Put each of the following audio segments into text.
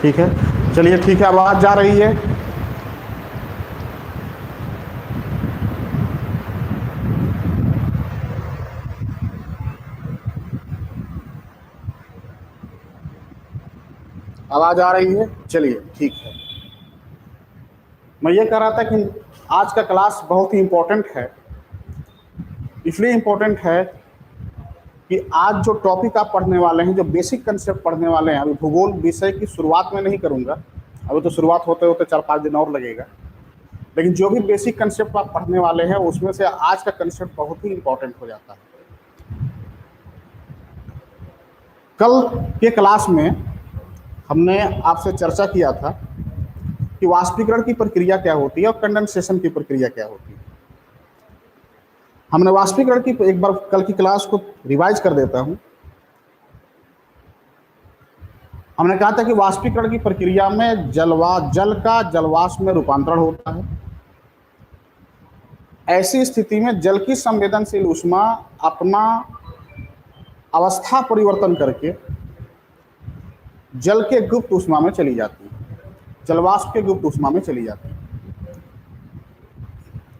ठीक है, चलिए ठीक है, आवाज जा रही है। आवाज आ रही है, चलिए ठीक है। मैं ये कह रहा था कि आज का क्लास बहुत ही इंपॉर्टेंट है। इसलिए इंपॉर्टेंट है कि आज जो टॉपिक आप पढ़ने वाले हैं, जो बेसिक कंसेप्ट पढ़ने वाले हैं, अभी भूगोल विषय की शुरुआत में नहीं करूंगा, अभी तो शुरुआत होते होते 4-5 दिन और लगेगा। लेकिन जो भी बेसिक कंसेप्ट आप पढ़ने वाले हैं उसमें से आज का कंसेप्ट बहुत ही इंपॉर्टेंट हो जाता है। कल के क्लास में हमने आपसे चर्चा किया था कि वाष्पीकरण की प्रक्रिया क्या होती है और कंडेंसेशन की प्रक्रिया क्या होती है। हमने वाष्पीकरण की एक बार कल की क्लास को रिवाइज कर देता हूं। हमने कहा था कि वाष्पीकरण की प्रक्रिया में जल का जलवाष्प में रूपांतरण होता है। ऐसी स्थिति में जल की संवेदनशील ऊष्मा अपना अवस्था परिवर्तन करके जल के गुप्त ऊष्मा में चली जाती है, जलवाष्प के गुप्त ऊष्मा में चली जाती है।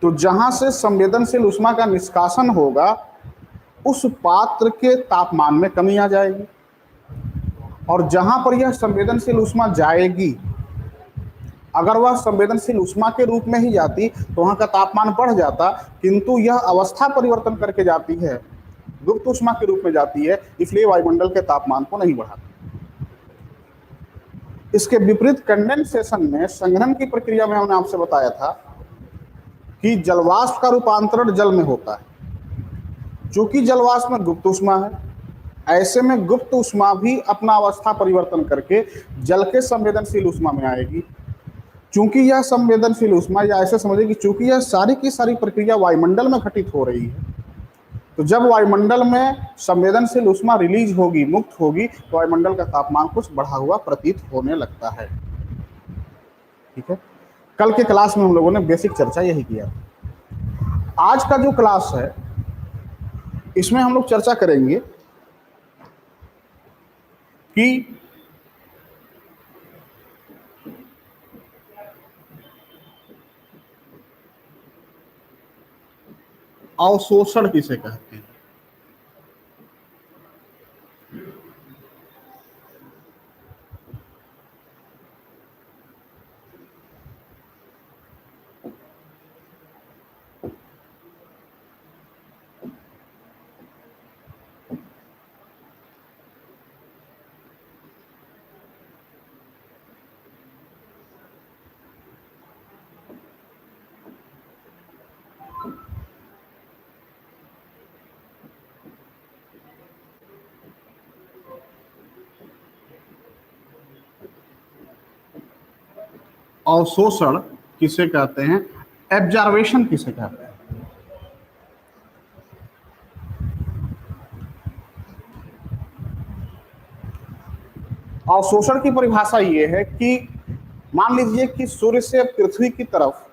तो जहां से संवेदनशील ऊष्मा का निष्कासन होगा उस पात्र के तापमान में कमी आ जाएगी, और जहां पर यह संवेदनशील ऊष्मा जाएगी, अगर वह संवेदनशील ऊष्मा के रूप में ही जाती तो वहां का तापमान बढ़ जाता, किंतु यह अवस्था परिवर्तन करके जाती है, गुप्त ऊष्मा के रूप में जाती है, इसलिए वायुमंडल के तापमान को नहीं बढ़ाती। इसके विपरीत कंडेंसेशन में, संघनन की प्रक्रिया में हमने आपसे बताया था कि जलवाष्प का रूपांतरण जल में होता है। चूंकि जलवाष्प में गुप्त ऊष्मा है, ऐसे में गुप्त ऊष्मा भी अपना अवस्था परिवर्तन करके जल के संवेदनशील ऊष्मा में आएगी। चूंकि यह संवेदनशील ऊष्मा, या ऐसे समझिए कि चूंकि यह सारी की सारी प्रक्रिया वायुमंडल में घटित हो रही है, तो जब वायुमंडल में संवेदनशील ऊष्मा रिलीज होगी, मुक्त होगी, तो वायुमंडल का तापमान कुछ बढ़ा हुआ प्रतीत होने लगता है। ठीक है, कल के क्लास में हम लोगों ने बेसिक चर्चा यही किया। आज का जो क्लास है इसमें हम लोग चर्चा करेंगे कि अवशोषण किसे कहते हैं। अवशोषण किसे कहते हैं, एब्जॉर्वेशन किसे कहते हैं। अवशोषण की परिभाषा ये है कि मान लीजिए कि सूर्य से पृथ्वी की तरफ,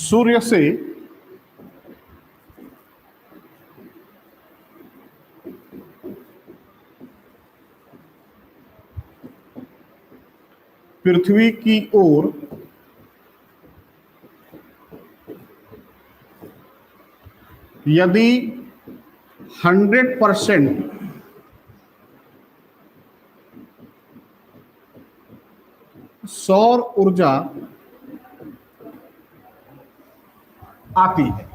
सूर्य से पृथ्वी की ओर यदि 100% सौर ऊर्जा आती है,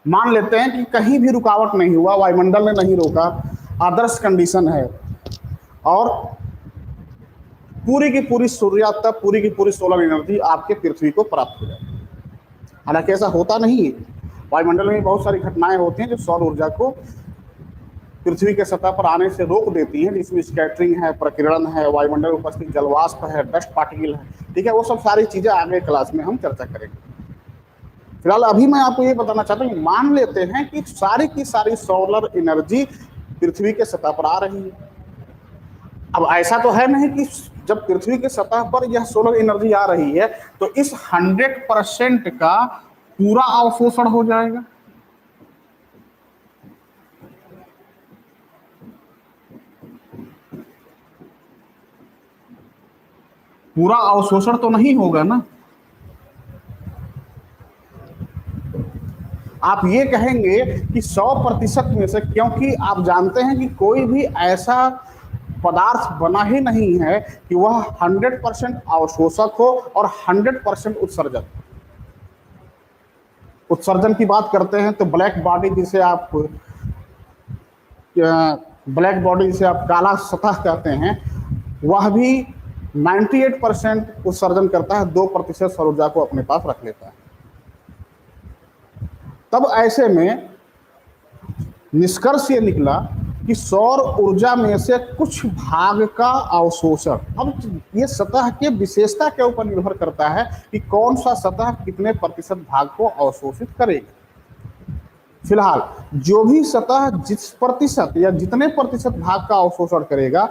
मान लेते हैं कि कहीं भी रुकावट नहीं हुआ, वायुमंडल ने नहीं रोका, आदर्श कंडीशन है, और पूरी की पूरी सूर्यास्त, पूरी की पूरी सोलर एनर्जी आपके पृथ्वी को प्राप्त हो जाए। हालांकि ऐसा होता नहीं है, वायुमंडल में बहुत सारी घटनाएं होती हैं जो सौर ऊर्जा को पृथ्वी के सतह पर आने से रोक देती हैं, जिसमें स्कैटरिंग है, प्रकीर्णन है, वायुमंडल में उपस्थित जलवाष्प है, डस्ट पार्टिकल है। ठीक है, वो सब सारी चीजें आगे क्लास में हम चर्चा करेंगे। फिलहाल अभी मैं आपको ये बताना चाहता हूँ, मान लेते हैं कि सारी की सारी सोलर एनर्जी पृथ्वी के सतह पर आ रही है। अब ऐसा तो है नहीं कि जब पृथ्वी की सतह पर यह सोलर एनर्जी आ रही है तो इस 100% का पूरा अवशोषण हो जाएगा। पूरा अवशोषण तो नहीं होगा ना। आप ये कहेंगे कि 100% में से, क्योंकि आप जानते हैं कि कोई भी ऐसा पदार्थ बना ही नहीं है कि वह 100% अवशोषक हो और 100% उत्सर्जक। उत्सर्जन की बात करते हैं तो ब्लैक बॉडी जिसे आप काला सतह कहते हैं, वह भी 98% उत्सर्जन करता है, 2% सौर ऊर्जा को अपने पास रख लेता है। तब ऐसे में निष्कर्ष ये निकला कि सौर ऊर्जा में से कुछ भाग का अवशोषण, अब ये सतह के विशेषता के ऊपर निर्भर करता है कि कौन सा सतह कितने प्रतिशत भाग को अवशोषित करेगा। फिलहाल जो भी सतह जिस प्रतिशत या जितने प्रतिशत भाग का अवशोषण करेगा,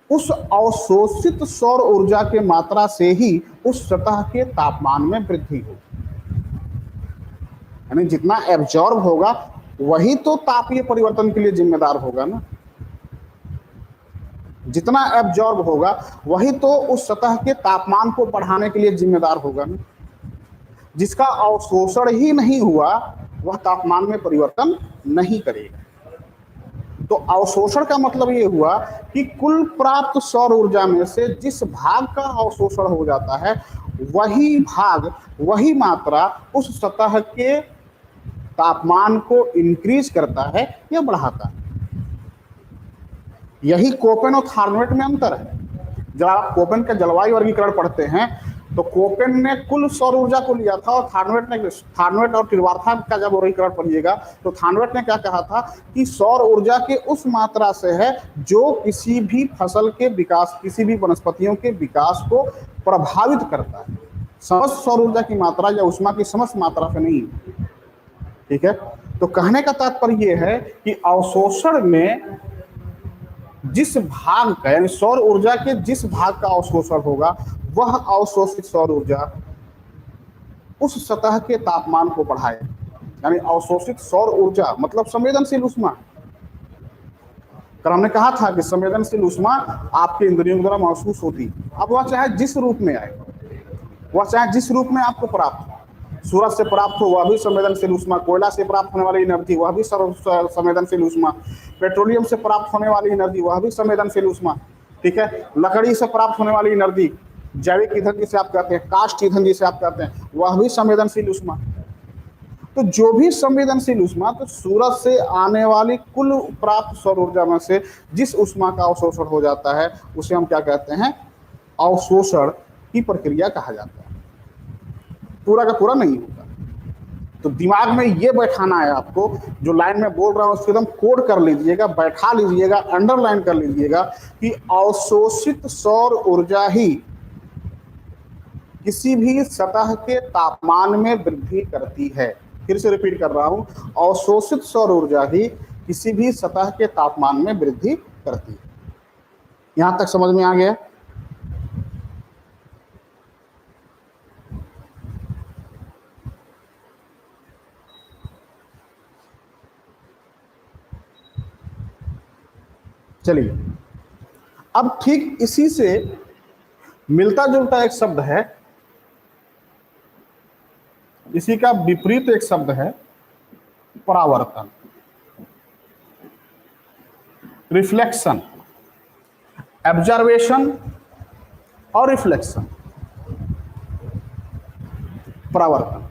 उस अवशोषित सौर ऊर्जा के मात्रा से ही उस सतह के तापमान में वृद्धि होगी। यानी जितना एब्जॉर्ब होगा वही तो तापीय परिवर्तन के लिए जिम्मेदार होगा ना। जितना एब्जॉर्ब होगा वही तो उस सतह के तापमान को बढ़ाने के लिए जिम्मेदार होगा ना। जिसका अवशोषण ही नहीं हुआ वह तापमान में परिवर्तन नहीं करेगा। तो अवशोषण का मतलब ये हुआ कि कुल प्राप्त सौर ऊर्जा में से जिस भाग का अवशोषण हो जाता है वही भाग, वही मात्रा उस सतह के तापमान को इंक्रीज करता है या बढ़ाता है। यही कोपेन और थार्मोमेट में अंतर है। जब आप कोपेन का जलवायु वर्गीकरण पढ़ते हैं तो कोपेन ने कुल सौर ऊर्जा को लिया था और थार्मोमेट और टिरवार्था का जब वर्गीकरण पढ़िएगा तो थार्मोमेट ने क्या कहा था कि सौर ऊर्जा के उस मात्रा से है जो किसी भी फसल के विकास, किसी भी वनस्पतियों के विकास को प्रभावित करता है। समस्त सौर ऊर्जा की मात्रा या ऊष्मा की समस्त मात्रा से नहीं। ठीक है, तो कहने का तात्पर्य यह है कि अवशोषण में जिस भाग का, यानी सौर ऊर्जा के जिस भाग का अवशोषण होगा वह अवशोषित सौर ऊर्जा उस सतह के तापमान को बढ़ाए। यानी अवशोषित सौर ऊर्जा मतलब संवेदनशील ऊष्मा। कल हमने कहा था कि संवेदनशील ऊष्मा आपके इंद्रियों द्वारा महसूस होती, अब वह चाहे जिस रूप में आए, वह चाहे जिस रूप में आपको प्राप्त हो, सूरज से प्राप्त हो वह भी संवेदनशील ऊष्मा, कोयला से प्राप्त होने वाली एनर्जी वह भी संवेदनशील ऊष्मा, पेट्रोलियम से प्राप्त होने वाली एनर्जी वह भी संवेदनशील ऊष्मा। ठीक है, लकड़ी से प्राप्त होने वाली एनर्जी, जैविक ईंधन जिसे आप कहते हैं, काष्ठ ईंधन जिसे आप कहते हैं, वह भी संवेदनशील ऊष्मा। तो जो भी संवेदनशील ऊष्मा, तो सूरज से आने वाली कुल प्राप्त सौर ऊर्जा में से जिस ऊष्मा का अवशोषण हो जाता है उसे हम क्या कहते हैं, अवशोषण की प्रक्रिया कहा जाता है। पूरा का पूरा नहीं होता। तो दिमाग में ये बैठाना है आपको, जो लाइन में बोल रहा हूं उसको एकदम कोड कर लीजिएगा, बैठा लीजिएगा, अंडरलाइन कर लीजिएगा कि अवशोषित सौर ऊर्जा ही किसी भी सतह के तापमान में वृद्धि करती है। फिर से रिपीट कर रहा हूं, अवशोषित सौर ऊर्जा ही किसी भी सतह के तापमान में वृद्धि करती है। यहां तक समझ में आ गया? चलिए, अब ठीक इसी से मिलता जुलता एक शब्द है, इसी का विपरीत एक शब्द है परावर्तन, रिफ्लेक्शन, ऑब्जर्वेशन और रिफ्लेक्शन। परावर्तन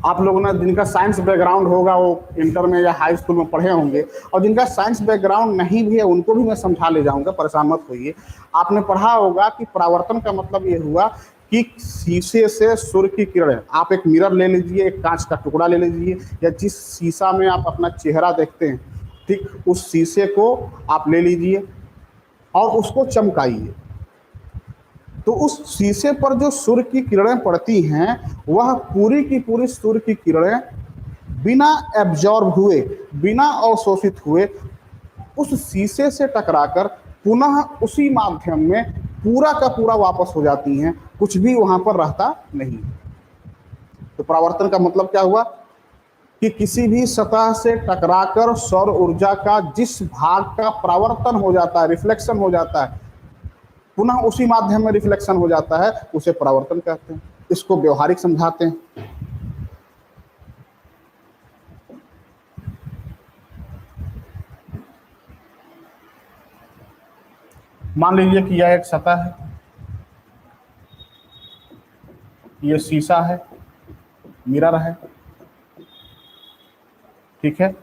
आप लोगों ने, जिनका साइंस बैकग्राउंड होगा वो इंटर में या हाई स्कूल में पढ़े होंगे, और जिनका साइंस बैकग्राउंड नहीं भी है उनको भी मैं समझा ले जाऊंगा, परेशान मत होइए। आपने पढ़ा होगा कि परावर्तन का मतलब ये हुआ कि शीशे से सूर्य की किरणें, आप एक मिरर ले लीजिए, एक कांच का टुकड़ा ले लीजिए, या जिस शीशा में आप अपना चेहरा देखते हैं, ठीक उस शीशे को आप ले लीजिए और उसको चमकाइए। तो उस शीशे पर जो सूर्य की किरणें पड़ती हैं वह पूरी की पूरी सूर्य की किरणें बिना एब्जॉर्ब हुए, बिना अवशोषित हुए उस शीशे से टकराकर पुनः उसी माध्यम में पूरा का पूरा वापस हो जाती हैं, कुछ भी वहां पर रहता नहीं। तो परावर्तन का मतलब क्या हुआ कि किसी भी सतह से टकराकर सौर ऊर्जा का जिस भाग का परावर्तन हो जाता है, रिफ्लेक्शन हो जाता है, पुनः उसी माध्यम में रिफ्लेक्शन हो जाता है, उसे परावर्तन कहते हैं। इसको व्यवहारिक समझाते हैं। मान लीजिए कि यह एक सतह है, यह शीशा है, मिरर है, ठीक है।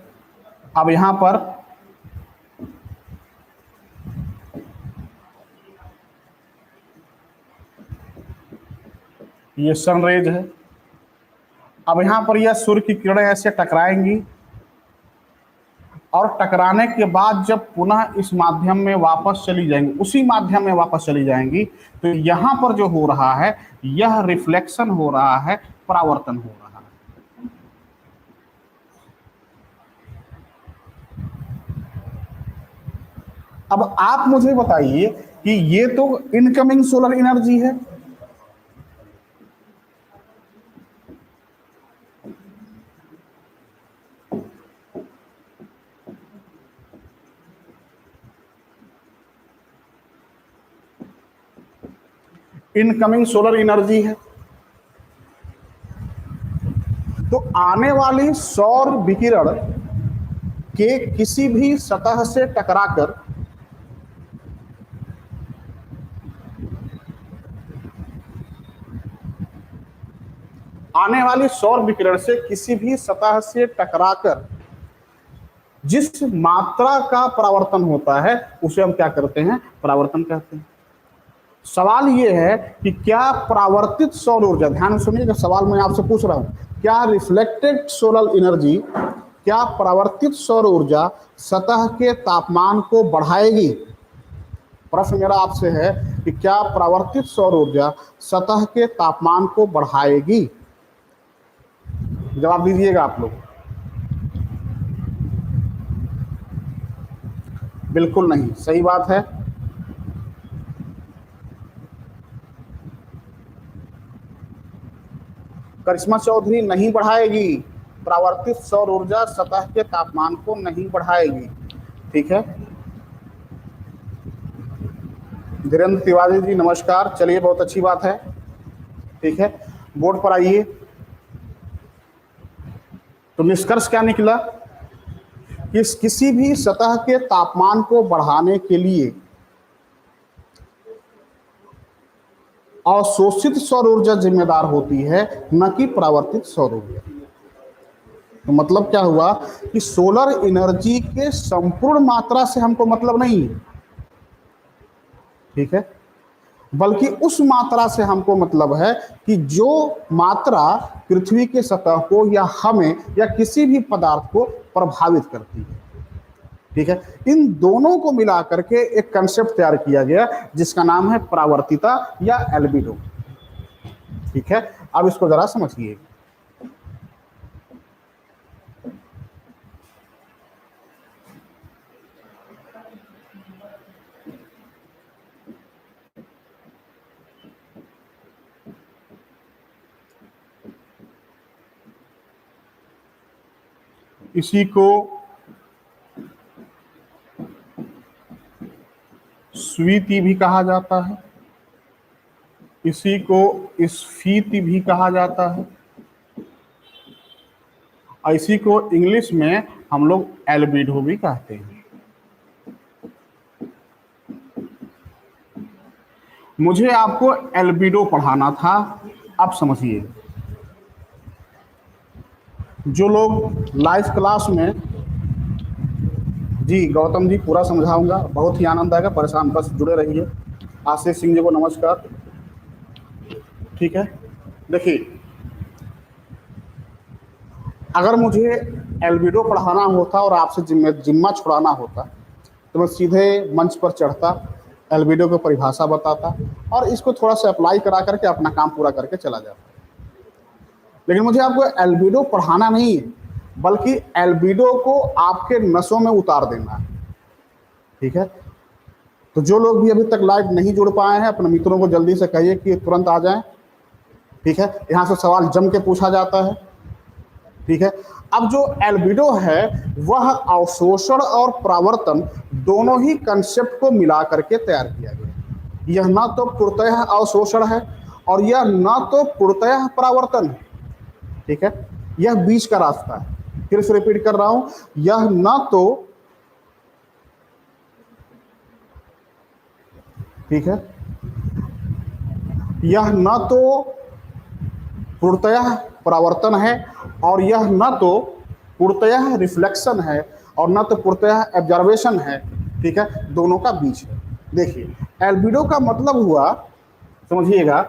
अब यहां पर ये सनरेज है। अब यहां पर यह सूर्य की किरणें ऐसे टकराएंगी और टकराने के बाद जब पुनः इस माध्यम में वापस चली जाएंगी, उसी माध्यम में वापस चली जाएंगी, तो यहां पर जो हो रहा है यह रिफ्लेक्शन हो रहा है, परावर्तन हो रहा है। अब आप मुझे बताइए कि ये तो इनकमिंग सोलर एनर्जी है, इनकमिंग सोलर एनर्जी है। तो आने वाली सौर विकिरण के किसी भी सतह से टकराकर आने वाली सौर विकिरण से किसी भी सतह से टकराकर जिस मात्रा का परावर्तन होता है उसे हम क्या करते हैं, परावर्तन कहते हैं। सवाल यह है कि क्या परावर्तित सौर ऊर्जा, ध्यान सुनिएगा सवाल मैं आपसे पूछ रहा हूं, क्या रिफ्लेक्टेड सोलर एनर्जी, क्या परावर्तित सौर ऊर्जा सतह के तापमान को बढ़ाएगी? प्रश्न मेरा आपसे है कि क्या परावर्तित सौर ऊर्जा सतह के तापमान को बढ़ाएगी? जवाब दीजिएगा आप लोग। बिल्कुल नहीं, सही बात है। करिश्मा चौधरी, नहीं बढ़ाएगी। परावर्तित सौर ऊर्जा सतह के तापमान को नहीं बढ़ाएगी, ठीक है। धीरेन्द्र तिवारी जी नमस्कार, चलिए बहुत अच्छी बात है, ठीक है। बोर्ड पर आइए। तो निष्कर्ष क्या निकला कि किसी भी सतह के तापमान को बढ़ाने के लिए अवशोषित सौर ऊर्जा जिम्मेदार होती है, न कि परावर्तित सौर ऊर्जा। तो मतलब क्या हुआ कि सोलर एनर्जी के संपूर्ण मात्रा से हमको मतलब नहीं है, ठीक है, बल्कि उस मात्रा से हमको मतलब है कि जो मात्रा पृथ्वी के सतह को या हमें या किसी भी पदार्थ को प्रभावित करती है, ठीक है। इन दोनों को मिला करके एक कंसेप्ट तैयार किया गया जिसका नाम है परावर्तिता या एल्बिडो, ठीक है। अब इसको जरा समझिए। इसी को स्वीति भी कहा जाता है, इसी को स्फीति भी कहा जाता है, और इसी को इंग्लिश में हम लोग एल्बिडो भी कहते हैं। मुझे आपको एल्बिडो पढ़ाना था। अब समझिए, जो लोग लाइव क्लास में, जी गौतम जी पूरा समझाऊंगा, बहुत ही आनंद आएगा, परेशान बस जुड़े रहिए। आशीष सिंह जी को नमस्कार, ठीक है। देखिए, अगर मुझे एल्बिडो पढ़ाना होता और आपसे जिम्मा छुड़ाना होता तो मैं सीधे मंच पर चढ़ता, एल्बिडो की परिभाषा बताता और इसको थोड़ा सा अप्लाई करा करके अपना काम पूरा करके चला जाता। लेकिन मुझे आपको एल्बिडो पढ़ाना नहीं है, बल्कि एल्बिडो को आपके नसों में उतार देना है, ठीक है। तो जो लोग भी अभी तक लाइव नहीं जुड़ पाए हैं, अपने मित्रों को जल्दी से कहिए कि तुरंत आ जाएं। ठीक है, यहाँ से सवाल जम के पूछा जाता है। ठीक है, अब जो एल्बिडो है वह अवशोषण और परावर्तन दोनों ही कंसेप्ट को मिला करके तैयार किया गया। यह ना तो पूर्णतः अवशोषण है और यह ना तो पूर्णतः परावर्तन है। ठीक है, यह बीच का रास्ता है। फिर से रिपीट कर रहा हूं, यह ना तो, ठीक है, यह ना तो पूर्णतः परावर्तन है और यह न तो पूर्णतः रिफ्लेक्शन है और न तो पूर्णतः एब्जर्वेशन है। ठीक है, दोनों का बीच है। देखिए, एल्बिडो का मतलब हुआ, समझिएगा,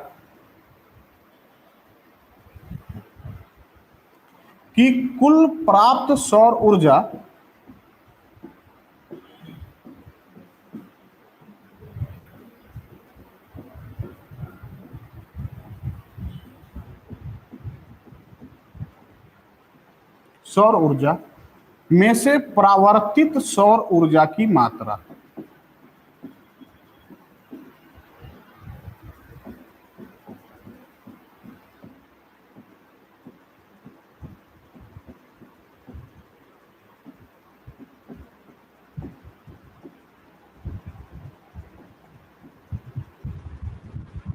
कि कुल प्राप्त सौर ऊर्जा में से परावर्तित सौर ऊर्जा की मात्रा।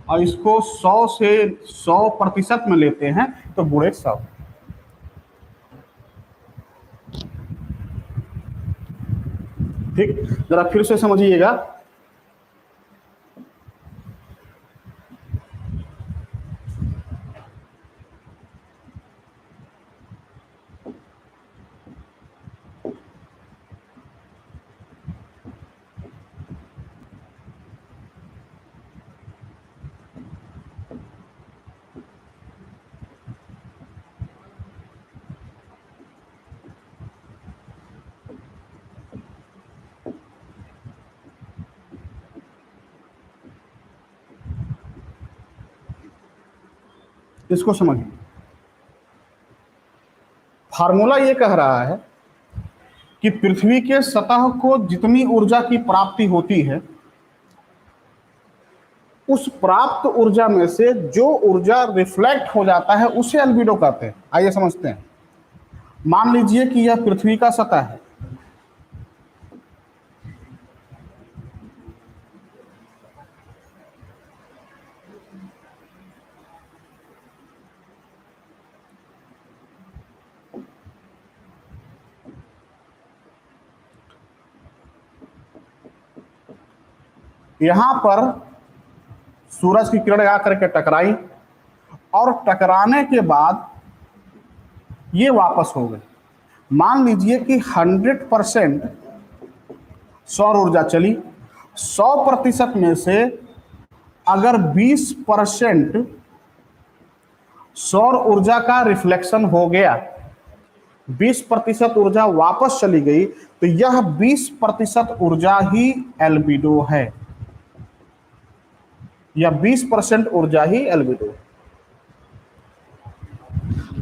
और इसको 100 से 100% में लेते हैं तो बुढ़े 100। ठीक, जरा फिर से समझिएगा। इसको समझिए, फार्मूला ये कह रहा है कि पृथ्वी के सतह को जितनी ऊर्जा की प्राप्ति होती है, उस प्राप्त ऊर्जा में से जो ऊर्जा रिफ्लेक्ट हो जाता है उसे एल्बिडो कहते हैं। आइए समझते हैं। मान लीजिए कि यह पृथ्वी का सतह है। यहां पर सूरज की किरण आकर के टकराई और टकराने के बाद ये वापस हो गई। मान लीजिए कि 100% सौर ऊर्जा चली। 100% में से अगर 20% सौर ऊर्जा का रिफ्लेक्शन हो गया, 20% ऊर्जा वापस चली गई, तो यह 20% ऊर्जा ही एल्बिडो है। या 20% ऊर्जा ही एल्बिडो।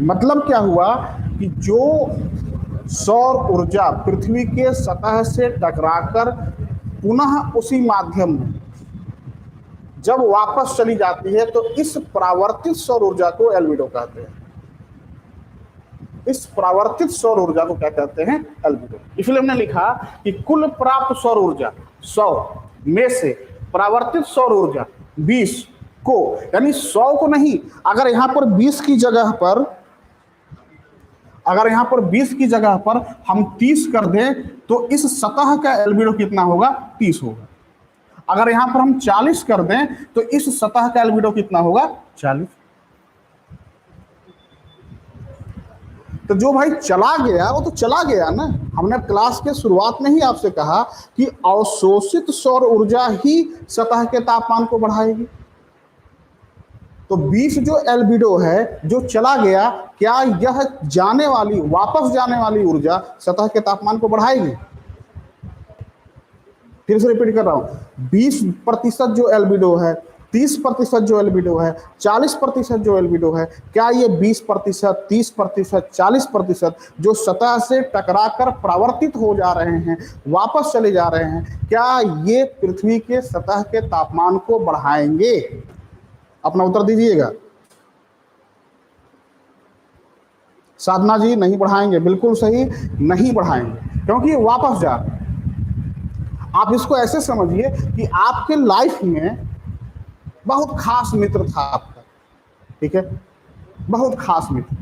मतलब क्या हुआ कि जो सौर ऊर्जा पृथ्वी के सतह से टकराकर पुनः उसी माध्यम में जब वापस चली जाती है, तो इस परावर्तित सौर ऊर्जा को एल्बिडो कहते हैं। इस परावर्तित सौर ऊर्जा को क्या कहते हैं? एल्बिडो। इसलिए हमने लिखा कि कुल प्राप्त सौर ऊर्जा 100 में से परावर्तित सौर ऊर्जा 20 को, यानी 100 को नहीं, अगर यहां पर 20 की जगह पर हम 30 कर दें तो इस सतह का एल्बिडो कितना होगा? 30 होगा। अगर यहां पर हम 40 कर दें तो इस सतह का एल्बिडो कितना होगा? 40। तो जो भाई चला गया वो तो चला गया ना। हमने क्लास के शुरुआत में ही आपसे कहा कि अवशोषित सौर ऊर्जा ही सतह के तापमान को बढ़ाएगी। तो 20 जो एल्बिडो है जो चला गया, क्या यह वापस जाने वाली ऊर्जा सतह के तापमान को बढ़ाएगी? फिर से रिपीट कर रहा हूं, 20% जो एल्बिडो है, 30% जो एल्बिडो है, 40% जो एल्बिडो है, क्या ये 20%, 30%, 40% जो सतह से टकराकर परावर्तित हो जा रहे हैं, वापस चले जा रहे हैं, क्या ये पृथ्वी के सतह के तापमान को बढ़ाएंगे? अपना उत्तर दीजिएगा। साधना जी, नहीं बढ़ाएंगे। बिल्कुल सही, नहीं बढ़ाएंगे, क्योंकि ये वापस जा रहे हैं। आप इसको ऐसे समझिए कि आपके लाइफ में बहुत खास मित्र था आपका, ठीक है, बहुत खास मित्र,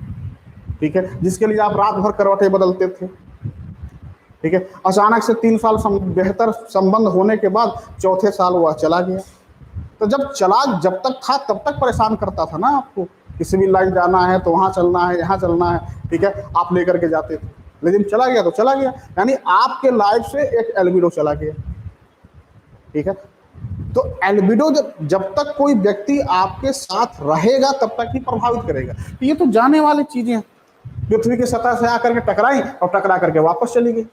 ठीक है, जिसके लिए आप रात भर करवटें बदलते थे, ठीक है। अचानक से 3 साल बेहतर संबंध होने के बाद चौथे साल वह चला गया। तो जब तक था तब तक परेशान करता था ना आपको, कि सिविल लाइन जाना है तो वहाँ चलना है, यहाँ चलना है, ठीक है, आप लेकर के जाते थे। लेकिन चला गया तो चला गया, यानी आपके लाइफ से एक एल्बिडो चला गया, ठीक है। तो एल्बिडो जब तक कोई व्यक्ति आपके साथ रहेगा तब तक ही प्रभावित करेगा। तो ये तो जाने वाली चीजें हैं, पृथ्वी की सतह से आकर के टकराई और टकरा करके वापस चली गई।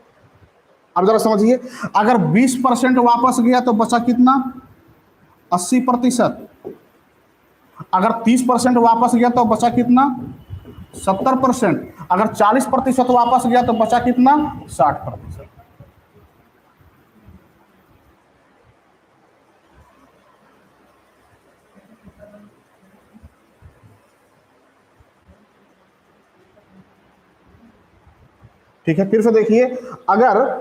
अब जरा समझिए, अगर 20% वापस गया तो बचा कितना? 80%। अगर 30% वापस गया तो बचा कितना? 70%। अगर 40% वापस गया तो बचा कितना? 60%। ठीक है, फिर से देखिए, अगर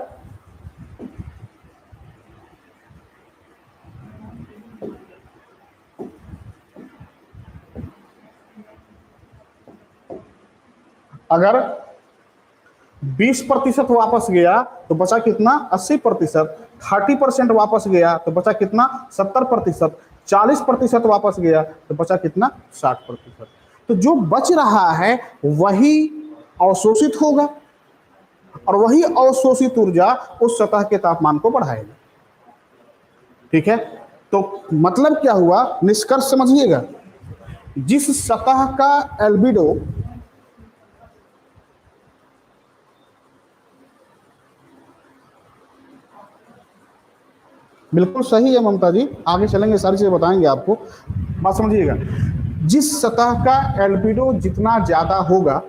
20% वापस गया तो बचा कितना? 80%। 30% वापस गया तो बचा कितना? 70%। 40% वापस गया तो बचा कितना? 60%। तो जो बच रहा है वही अवशोषित होगा, और वही अवशोषित ऊर्जा उस सतह के तापमान को बढ़ाएगा, ठीक है। तो मतलब क्या हुआ? निष्कर्ष समझिएगा, जिस सतह का एल्बिडो बिल्कुल सही है ममता जी, आगे चलेंगे सारी चीजें बताएंगे आपको, बात समझिएगा। जिस सतह का एल्बिडो जितना ज्यादा होगा,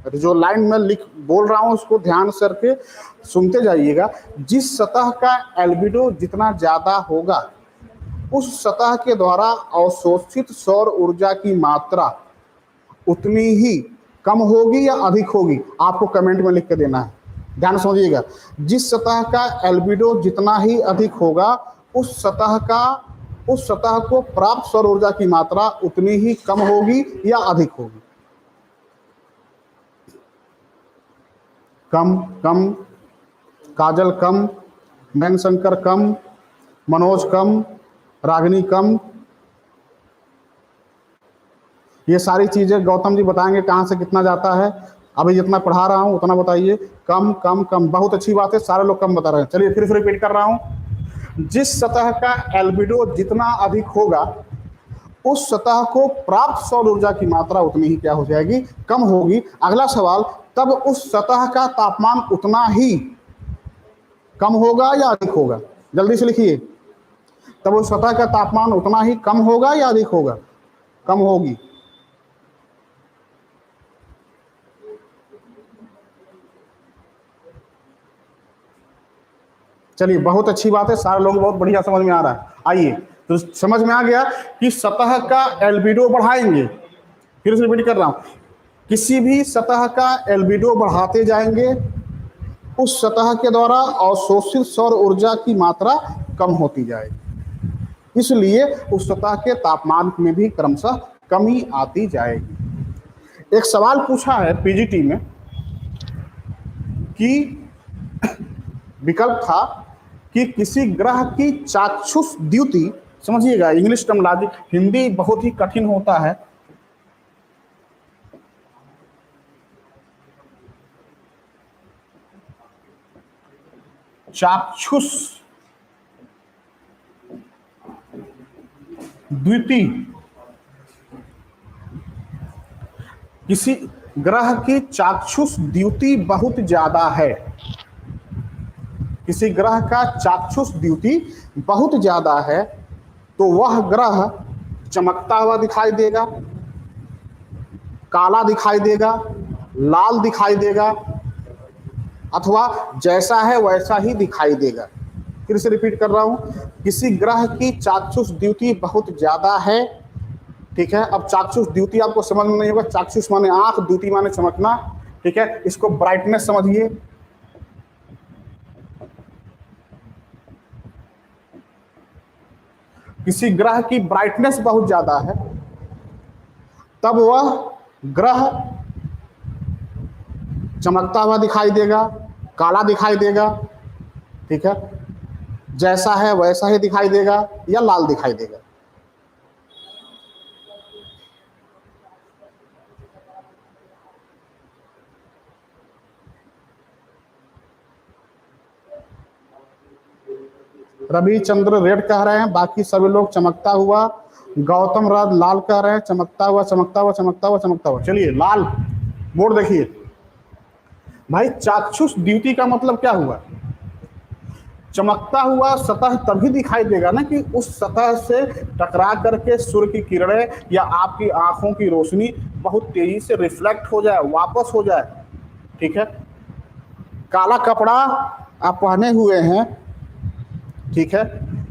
जो लाइन में बोल रहा हूं उसको ध्यान से करके सुनते जाइएगा। जिस सतह का एल्बिडो जितना ज्यादा होगा, उस सतह के द्वारा अवशोषित सौर ऊर्जा की मात्रा उतनी ही कम होगी या अधिक होगी? आपको कमेंट में लिख के देना है, ध्यान समझिएगा। जिस सतह का एल्बिडो जितना ही अधिक होगा, उस सतह को प्राप्त सौर ऊर्जा की मात्रा उतनी ही कम होगी या अधिक होगी? कम, कम, काजल कम, मैन शंकर कम, मनोज कम, रागिनी कम। ये सारी चीजें गौतम जी बताएंगे कहाँ से कितना जाता है। अभी जितना पढ़ा रहा हूं उतना बताइए। कम, कम, कम, बहुत अच्छी बात है, सारे लोग कम बता रहे हैं। चलिए फिर से रिपीट कर रहा हूं। जिस सतह का एल्बिडो जितना अधिक होगा, उस सतह को प्राप्त सौर ऊर्जा की मात्रा उतनी ही क्या हो जाएगी? कम होगी। अगला सवाल, तब उस सतह का तापमान उतना ही कम होगा या अधिक होगा? जल्दी से लिखिए। तब उस सतह का तापमान उतना ही कम होगा या अधिक होगा? कम होगी। चलिए बहुत अच्छी बात है, सारे लोग बहुत बढ़िया समझ में आ रहा है। आइए, तो समझ में आ गया कि सतह का एल्बिडो बढ़ाएंगे। फिर से रिपीट कर रहा हूं, किसी भी सतह का एल्बिडो बढ़ाते जाएंगे, उस सतह के द्वारा अवशोषित सौर ऊर्जा की मात्रा कम होती जाएगी, इसलिए उस सतह के तापमान में भी क्रमशः कमी आती जाएगी। एक सवाल पूछा है पीजीटी में कि विकल्प था कि किसी ग्रह की चाक्षुष द्युति, समझिएगा इंग्लिश टर्मिनोलॉजी, हिंदी बहुत ही कठिन होता है। चाक्षुष द्युति, किसी ग्रह की चाक्षुष द्युति बहुत ज्यादा है, किसी ग्रह का चाक्षुष द्युति बहुत ज्यादा है, तो वह ग्रह चमकता हुआ दिखाई देगा, काला दिखाई देगा, लाल दिखाई देगा, अथवा जैसा है वैसा ही दिखाई देगा। फिर से रिपीट कर रहा हूं, किसी ग्रह की चाक्षुष द्युति बहुत ज्यादा है, ठीक है। अब चाक्षुष द्युति आपको समझ में नहीं होगा, चाक्षुष माने आंख, द्युति माने चमकना, ठीक है। इसको ब्राइटनेस समझिए। किसी ग्रह की ब्राइटनेस बहुत ज्यादा है, तब वह ग्रह चमकता हुआ दिखाई देगा, काला दिखाई देगा, ठीक है, जैसा है वैसा ही दिखाई देगा, या लाल दिखाई देगा। रविचंद्र रेड कह रहे हैं, बाकी सभी लोग चमकता हुआ। गौतम राज लाल कह रहे हैं, चमकता हुआ चमकता हुआ चमकता हुआ चमकता हुआ। चलिए लाल बोर्ड देखिए भाई, चाक्षुष द्युति का मतलब क्या हुआ? चमकता हुआ सतह तभी दिखाई देगा ना कि उस सतह से टकरा करके सूर्य की किरणें या आपकी आंखों की रोशनी बहुत तेजी से रिफ्लेक्ट हो जाए, वापस हो जाए, ठीक है। काला कपड़ा आप पहने हुए हैं, ठीक है,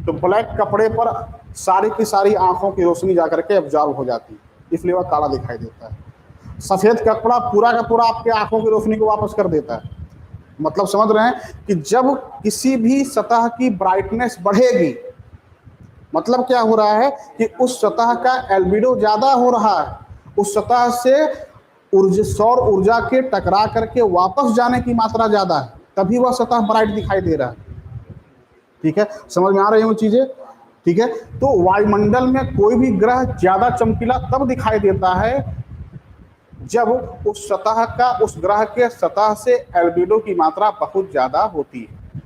तो ब्लैक कपड़े पर सारी की सारी आंखों की रोशनी जाकर के एब्जॉर्ब हो जाती है, इसलिए वह काला दिखाई देता है। सफेद कपड़ा पूरा का पूरा आपके आंखों की रोशनी को वापस कर देता है। मतलब समझ रहे हैं कि जब किसी भी सतह की ब्राइटनेस बढ़ेगी, मतलब क्या हो रहा है कि उस सतह का एल्बिडो ज्यादा हो रहा है, उस सतह से ऊर्जा, सौर ऊर्जा के टकरा करके वापस जाने की मात्रा ज्यादा है, तभी वह सतह ब्राइट दिखाई दे रहा है, ठीक है। समझ में आ रही है वो चीजें, ठीक है। तो वायुमंडल में कोई भी ग्रह ज्यादा चमकीला तब दिखाई देता है जब उस सतह का, उस ग्रह के सतह से एल्बिडो की मात्रा बहुत ज्यादा होती है।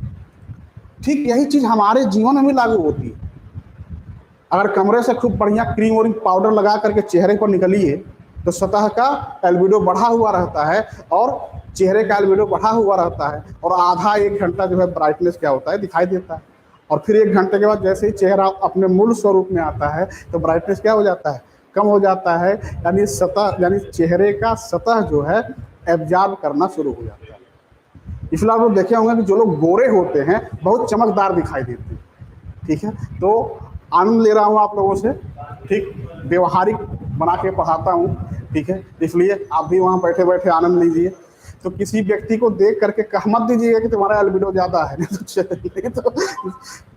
ठीक यही चीज हमारे जीवन में भी लागू होती है। अगर कमरे से खूब बढ़िया क्रीम और पाउडर लगा करके चेहरे पर निकलिए तो सतह का एल्बिडो बढ़ा हुआ रहता है और चेहरे का एल्बिडो बढ़ा हुआ रहता है, और आधा एक घंटा जो है ब्राइटनेस क्या होता है दिखाई देता है, और फिर एक घंटे के बाद जैसे ही चेहरा अपने मूल स्वरूप में आता है तो ब्राइटनेस क्या हो जाता है, कम हो जाता है। यानी सतह, यानी चेहरे का सतह जो है एब्जॉर्ब करना शुरू हो जाता है। इसलिए आप लोग देखे होंगे कि जो लोग गोरे होते हैं बहुत चमकदार दिखाई देते हैं, ठीक है। तो आनंद ले रहा हूँ आप लोगों से, ठीक, व्यवहारिक बना के पढ़ाता हूँ, ठीक है, इसलिए आप भी वहाँ बैठे बैठे आनंद लीजिए। तो किसी व्यक्ति को देख करके कह मत दीजिएगा कि तुम्हारा एल्बिडो ज्यादा है, नहीं तो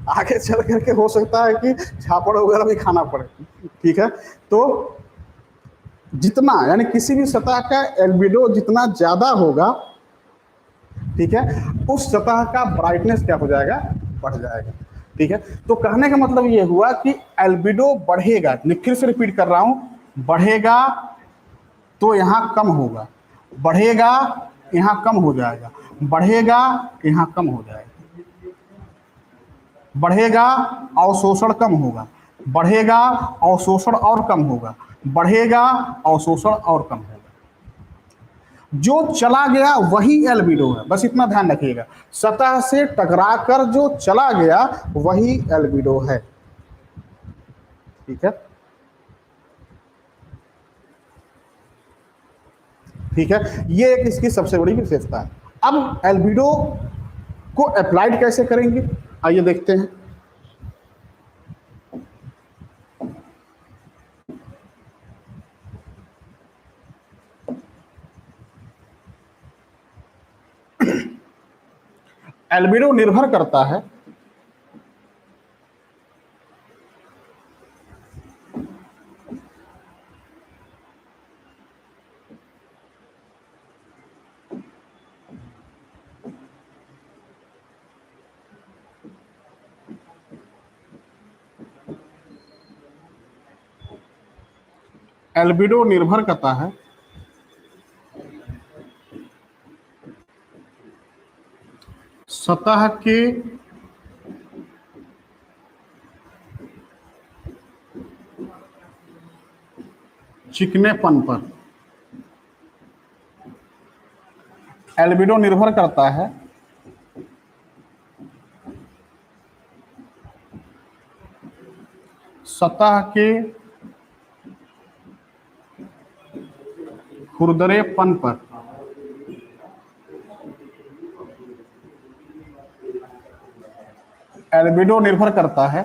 आगे चल करके हो सकता है कि झापड़ वगैरह भी खाना पड़े, ठीक है। तो जितना, यानी किसी भी सतह का एल्बिडो जितना ज्यादा होगा, ठीक है, उस सतह का ब्राइटनेस क्या हो जाएगा, बढ़ जाएगा, ठीक है। तो कहने का मतलब ये हुआ कि एल्बिडो बढ़ेगा, फिर से रिपीट कर रहा हूं, बढ़ेगा तो यहां कम होगा, बढ़ेगा यहां कम हो जाएगा, बढ़ेगा यहां कम हो जाएगा, बढ़ेगा अवशोषण कम होगा, बढ़ेगा अवशोषण और कम होगा, बढ़ेगा अवशोषण और कम होगा। जो चला गया वही एल्बिडो है, बस इतना ध्यान रखिएगा, सतह से टकराकर जो चला गया वही एल्बिडो है, ठीक है, ठीक है। ये एक इसकी सबसे बड़ी विशेषता है। अब एल्बिडो को अप्लाइड कैसे करेंगे, आइए देखते हैं। एल्बिडो निर्भर करता है एल्बिडो निर्भर करता है सतह के चिकनेपन पर, एल्बिडो निर्भर करता है सतह के खुरदरेपन पर एल्बिडो निर्भर करता है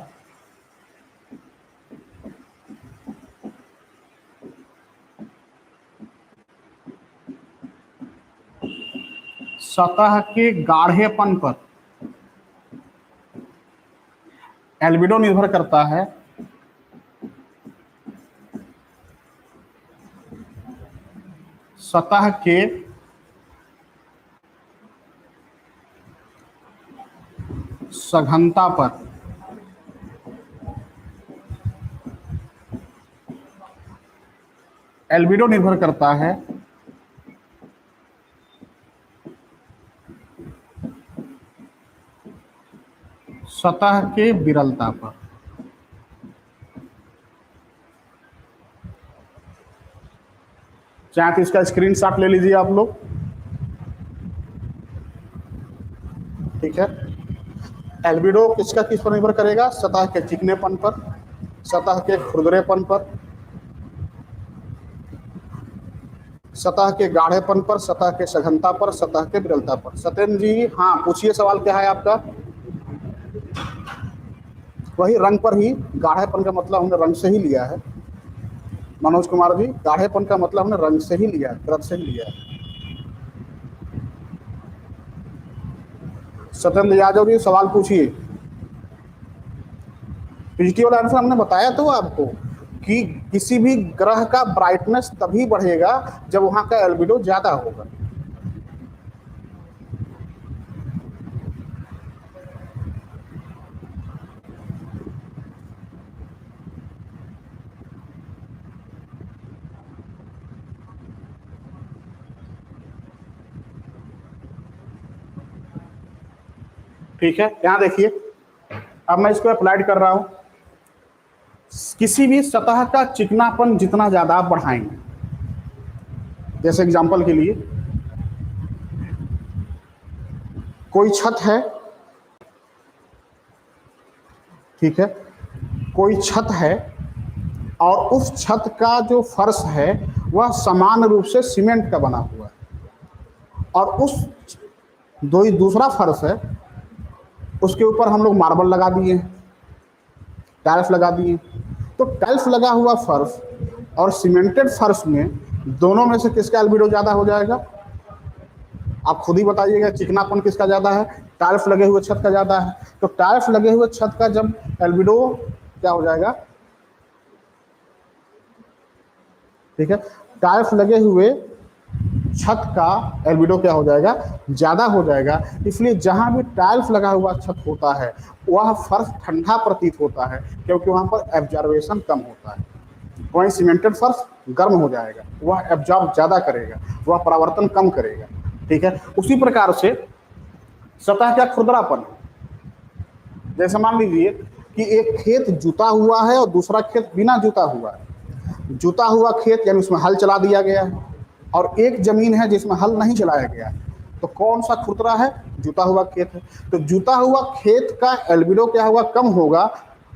सतह के गाढ़ेपन पर। एल्बिडो निर्भर करता है सतह के सघनता पर। एल्बिडो निर्भर करता है सतह के विरलता पर। चाहे तो इसका स्क्रीनशॉट ले लीजिए आप लोग, ठीक है। एल्बिडो किसका किस पर निर्भर करेगा? सतह के चिकनेपन पर, सतह के खुरदरेपन पर, सतह के गाढ़ेपन पर, सतह के सघनता पर, सतह के विरलता पर। सत्येंद्र जी, हाँ पूछिए, सवाल क्या है आपका? वही रंग पर ही, गाढ़ेपन का मतलब हमने रंग से ही लिया है। मनोज कुमार जी, गाढ़ेपन का मतलब हमने रंग से ही लिया है, द्रव से ही लिया है। सत्येंद्र यादव जी, सवाल पूछिए। पॉजिटिव आंसर हमने बताया तो आपको कि किसी भी ग्रह का ब्राइटनेस तभी बढ़ेगा जब वहां का एल्बिडो ज्यादा होगा। ठीक है, यहां देखिए, अब मैं इसको अप्लाइड कर रहा हूं। किसी भी सतह का चिकनापन जितना ज्यादा आप बढ़ाएंगे, जैसे एग्जांपल के लिए कोई छत है, ठीक है, कोई छत है और उस छत का जो फर्श है वह समान रूप से सीमेंट का बना हुआ है, और उस दूसरा फर्श है, उसके ऊपर हम लोग मार्बल लगा दिए, टाइल्स लगा दिए। तो टाइल्स लगा हुआ फर्श और सीमेंटेड फर्श में, दोनों में से किसका एल्बिडो ज्यादा हो जाएगा? आप खुद ही बताइएगा, चिकनापन किसका ज्यादा है? टाइल्स लगे हुए छत का ज्यादा है। तो टाइल्स लगे हुए छत का जब एल्बिडो क्या हो जाएगा? ठीक है, टाइल्स लगे हुए छत का एल्बिडो क्या हो जाएगा? ज्यादा हो जाएगा। इसलिए जहां भी टाइल्स लगा हुआ छत होता है वह फर्श ठंडा प्रतीत होता है, क्योंकि वहां पर एब्जॉर्बेशन कम होता है। वहीं सीमेंटेड फर्श गर्म हो जाएगा, वह एब्जॉर्ब ज्यादा करेगा, वह परावर्तन कम करेगा। ठीक है, उसी प्रकार से सतह का खुरदरापन, जैसे मान लीजिए कि एक खेत जुता हुआ है और दूसरा खेत बिना जुता हुआ है। जुता हुआ खेत यानी उसमें हल चला दिया गया है, और एक जमीन है जिसमें हल नहीं चलाया गया है। तो कौन सा खुरदरा है? जुता हुआ खेत है। तो जुता हुआ खेत का एल्बिडो क्या होगा? कम होगा,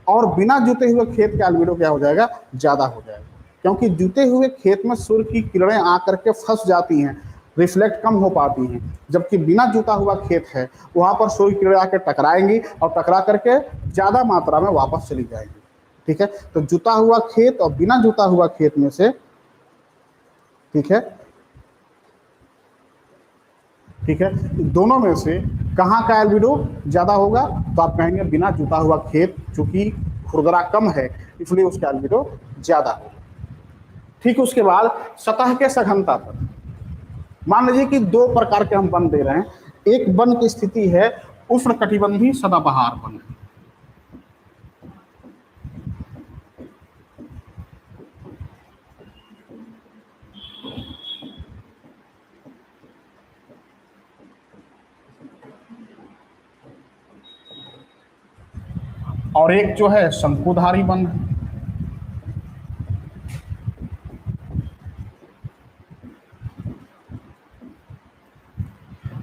और बिना जुते हुए खेत का एल्बिडो क्या हो जाएगा? ज्यादा हो जाएगा, क्योंकि जुते हुए खेत में सूर्य की किरणें आकर के फंस जाती हैं, रिफ्लेक्ट कम हो पाती हैं। जबकि बिना जुता हुआ खेत है, वहां पर सूर्य किरणें आकर टकराएंगी और टकरा करके ज्यादा मात्रा में वापस चली जाएंगी। ठीक है, तो जुता हुआ खेत और बिना जुता हुआ खेत में से, ठीक है, ठीक है, दोनों में से कहाँ का एल्बिडो ज्यादा होगा? तो आप कहेंगे बिना जुता हुआ खेत, चूंकि खुरदरा कम है इसलिए उसका एल्बिडो ज्यादा होगा। ठीक, उसके बाद सतह के सघनता पर, मान लीजिए कि दो प्रकार के हम वन दे रहे हैं। एक वन की स्थिति है उष्णकटिबंधीय सदाबहार वन, और एक जो है शंकुधारी वन है।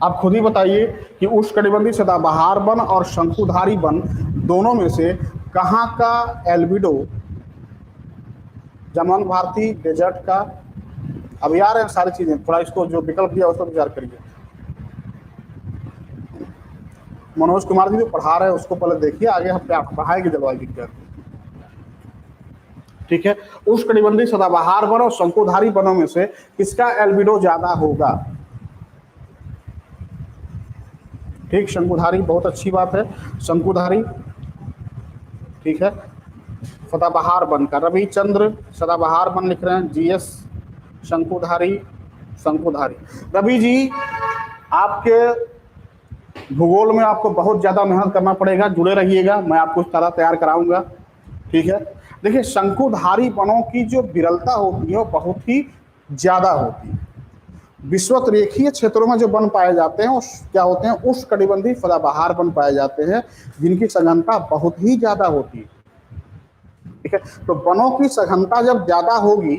आप खुद ही बताइए कि उष्णकटिबंधीय सदाबहार वन और शंकुधारी वन दोनों में से कहाँ का एल्बिडो जामवंत भारती डेजर्ट का, अभी आ रहे हैं सारी चीजें, थोड़ा इसको जो विकल्प दिया उस पर विचार करिए। मनोज कुमार जी जो पढ़ा रहे हैं उसको पहले देखिए, आगे हम पढ़ाएंगे जलवायु विज्ञान। ठीक है, उष्णकटिबंधीय सदाबहार वन और शंकुधारी वनों में से किसका एल्बिडो ज्यादा होगा? ठीक, शंकुधारी, बहुत अच्छी बात है, शंकुधारी। ठीक है, सदाबहार वन का रविचंद्र सदाबहार वन लिख रहे हैं, जीएस शंकुधारी, शंकुधारी। रवि जी, आपके भूगोल में आपको बहुत ज्यादा मेहनत करना पड़ेगा, जुड़े रहिएगा, मैं आपको इस तरह तैयार कराऊंगा। ठीक है, देखिए शंकुधारी वनों की जो विरलता होती है वो बहुत ही ज्यादा होती है। विषुवत रेखीय क्षेत्रों में जो वन पाए जाते हैं वो क्या होते हैं? उष्णकटिबंधीय सदाबहार वन पाए जाते हैं, जिनकी सघनता बहुत ही ज्यादा होती है। ठीक है, तो वनों की सघनता जब ज्यादा होगी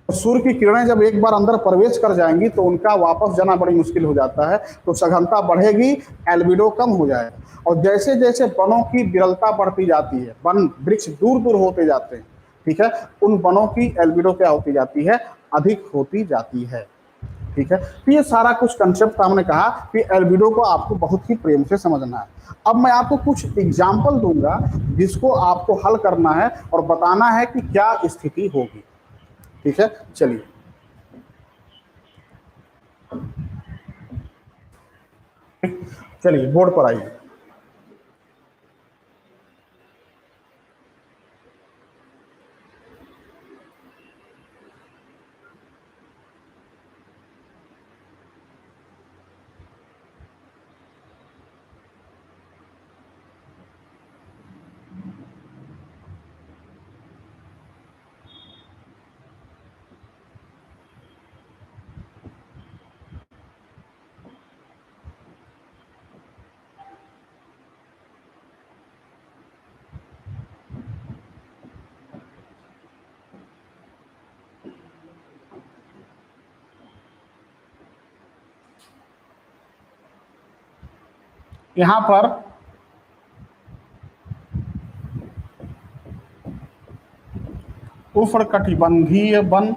तो सूर्य की किरणें जब एक बार अंदर प्रवेश कर जाएंगी तो उनका वापस जाना बड़ी मुश्किल हो जाता है, तो सघनता बढ़ेगी, एल्बिडो कम हो जाएगा। और जैसे जैसे वनों की विरलता बढ़ती जाती है, वन वृक्ष दूर दूर होते जाते हैं, ठीक है, उन वनों की एल्बिडो क्या होती जाती है? अधिक होती जाती है। ठीक है, तो ये सारा कुछ कंसेप्ट हमने कहा कि एल्बिडो को आपको बहुत ही प्रेम से समझना है। अब मैं आपको कुछ एग्जाम्पल दूंगा जिसको आपको हल करना है और बताना है कि क्या स्थिति होगी। ठीक है, चलिए चलिए बोर्ड पर आइए। यहां पर उष्णकटिबंधीय वन,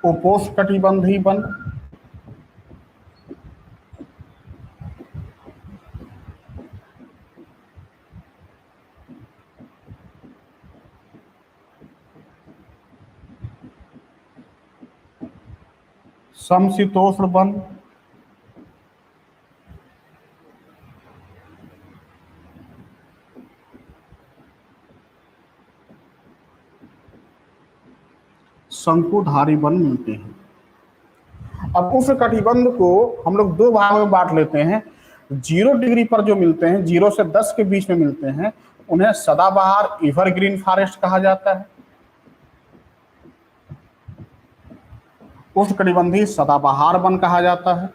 उपोष्णकटिबंधीय वन, समशीतोष्ण वन, शंकुधारी वन मिलते हैं। अब उष्णकटिबंध को हम लोग दो भागों में बांट लेते हैं। 0 डिग्री पर जो मिलते हैं, 0 से 10 के बीच में मिलते हैं, उन्हें सदाबहार एवरग्रीन फॉरेस्ट कहा जाता है। उष्णकटिबंधीय सदाबहार वन कहा जाता है।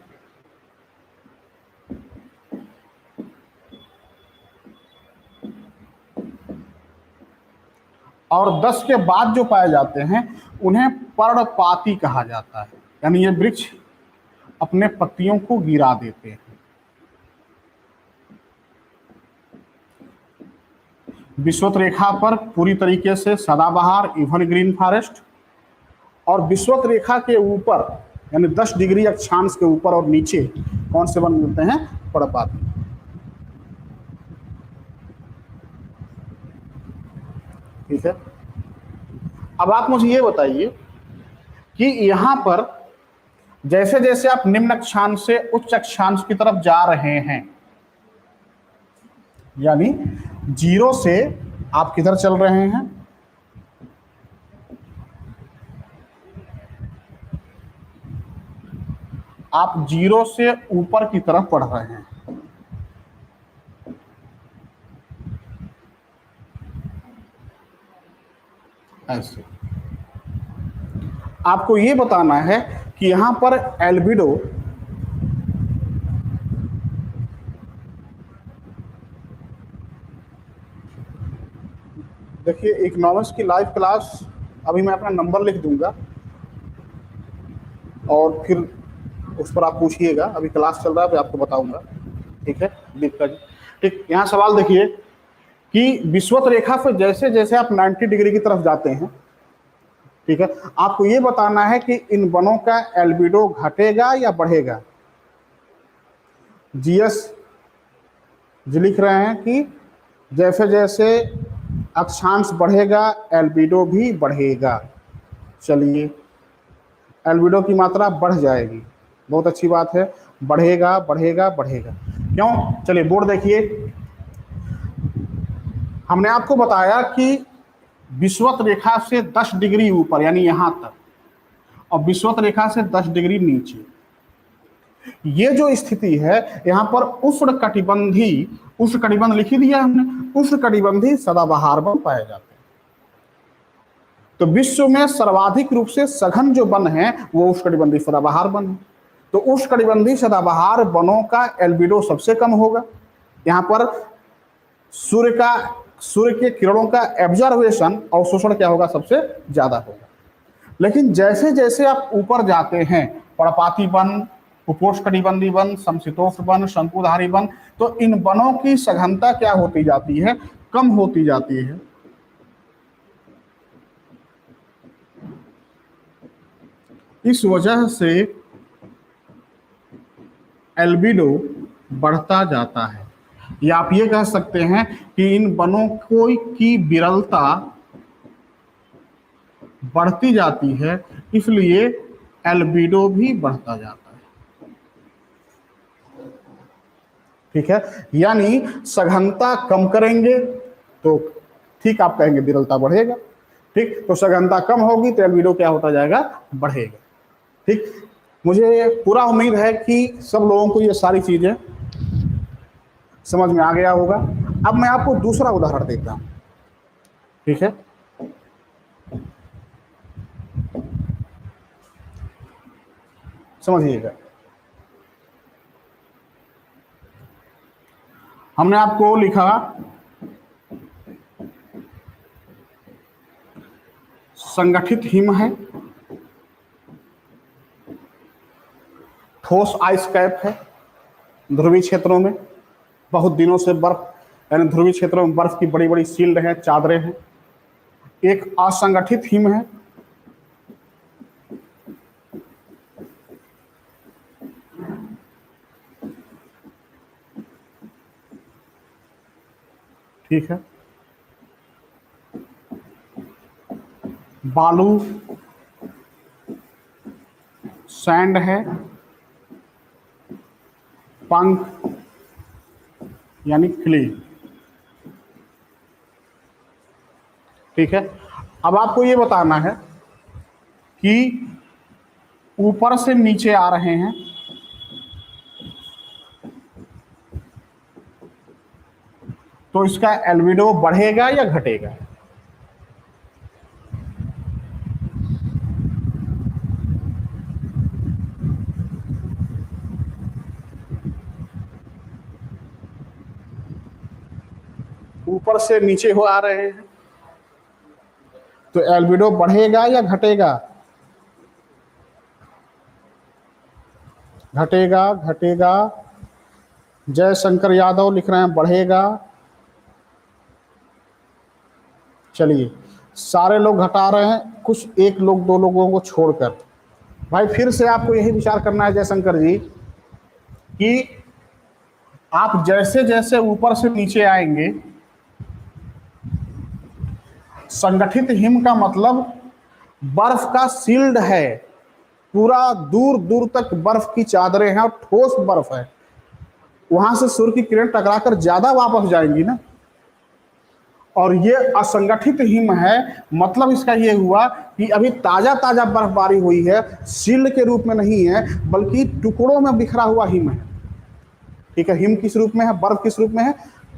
और 10 के बाद जो पाए जाते हैं उन्हें पर्णपाती कहा जाता है, यानी ये वृक्ष अपने पत्तियों को गिरा देते हैं। विषुवत रेखा पर पूरी तरीके से सदाबहार एवरग्रीन फॉरेस्ट, और विषुवत रेखा के ऊपर यानी 10 डिग्री अक्षांश के ऊपर और नीचे कौन से वन मिलते हैं? पर्णपाती। ठीक है, अब आप मुझे ये बताइए कि यहां पर जैसे जैसे आप निम्न अक्षांश से उच्च अक्षांश की तरफ जा रहे हैं, यानी 0 से आप किधर चल रहे हैं? आप 0 से ऊपर की तरफ बढ़ रहे हैं। ऐसे आपको ये बताना है कि यहां पर एल्बिडो देखिए, इकोनॉमिक्स की लाइव क्लास अभी मैं अपना नंबर लिख दूंगा और फिर उस पर आप पूछिएगा, अभी क्लास चल रहा है, अभी आपको बताऊंगा। ठीक है, दीपिका जी। ठीक, यहाँ सवाल देखिए कि विषुवत रेखा पर जैसे जैसे आप 90 डिग्री की तरफ जाते हैं, ठीक है, आपको ये बताना है कि इन बनों का एल्बिडो घटेगा या बढ़ेगा। जीएस जी लिख रहे हैं कि जैसे जैसे अक्षांश बढ़ेगा एल्बिडो भी बढ़ेगा। चलिए, एल्बिडो की मात्रा बढ़ जाएगी, बहुत अच्छी बात है, बढ़ेगा बढ़ेगा बढ़ेगा। क्यों? चलिए बोर्ड देखिए, हमने आपको बताया कि विषुवत रेखा से 10 डिग्री ऊपर यानी यहां तक, और विषुवत रेखा से 10 डिग्री नीचे, ये जो स्थिति है यहां पर उष्ण कटिबंध लिख ही दिया हमने, उष्ण कटिबंधी सदाबहार वन पाए जाते हैं। तो विश्व में सर्वाधिक रूप से सघन जो वन है वो उष्णकटिबंधीय सदाबहार वन है। तो उष्णकटिबंधीय सदाबहार वनों का एल्बिडो सबसे कम होगा। यहाँ पर सूर्य के किरणों का एब्जॉर्वेशन, अवशोषण क्या होगा, सबसे ज्यादा होगा। लेकिन जैसे जैसे आप ऊपर जाते हैं, पर्णपाती वन, उपोष्णकटिबंधीय वन, समशीतोष्ण वन, शंकुधारी वन, तो इन वनों की सघनता क्या होती जाती है, कम होती जाती है। इस वजह से एल्बिडो बढ़ता जाता है, या आप ये कह सकते हैं कि इन वनों की विरलता बढ़ती जाती है, इसलिए एल्बिडो भी बढ़ता जाता है। ठीक है, यानी सघनता कम करेंगे तो ठीक आप कहेंगे विरलता बढ़ेगा। ठीक, तो सघनता कम होगी तो एल्बिडो क्या होता जाएगा, बढ़ेगा। ठीक, मुझे पूरा उम्मीद है कि सब लोगों को ये सारी चीजें समझ में आ गया होगा। अब मैं आपको दूसरा उदाहरण देता हूं, ठीक है। समझिएगा, हमने आपको लिखा संगठित हिम है, ठोस आइस कैप है, ध्रुवीय क्षेत्रों में बहुत दिनों से बर्फ, यानी ध्रुवीय क्षेत्रों में बर्फ की बड़ी बड़ी शील्ड है, चादरें हैं। एक असंगठित हिम है, ठीक है, बालू सैंड है, पंख यानी क्ले। ठीक है, अब आपको ये बताना है कि ऊपर से नीचे आ रहे हैं, तो इसका एल्बिडो बढ़ेगा या घटेगा। ऊपर से नीचे हो आ रहे हैं तो एल्बिडो बढ़ेगा या घटेगा। घटेगा, घटेगा। जय शंकर यादव लिख रहे हैं बढ़ेगा। चलिए, सारे लोग घटा रहे हैं, कुछ एक लोग दो लोगों को छोड़कर। भाई फिर से आपको यही विचार करना है जयशंकर जी कि आप जैसे जैसे ऊपर से नीचे आएंगे, संगठित हिम का मतलब बर्फ का शील्ड है, पूरा दूर दूर तक बर्फ की चादरें हैं और ठोस बर्फ है, वहां से सूर्य की किरण टकराकर ज्यादा वापस जाएंगी ना। और ये असंगठित हिम है, मतलब इसका ये हुआ कि अभी ताजा ताजा बर्फबारी हुई है, शील्ड के रूप में नहीं है बल्कि टुकड़ों में बिखरा हुआ हिम है। ठीक है, हिम किस रूप में है, बर्फ किस रूप में है,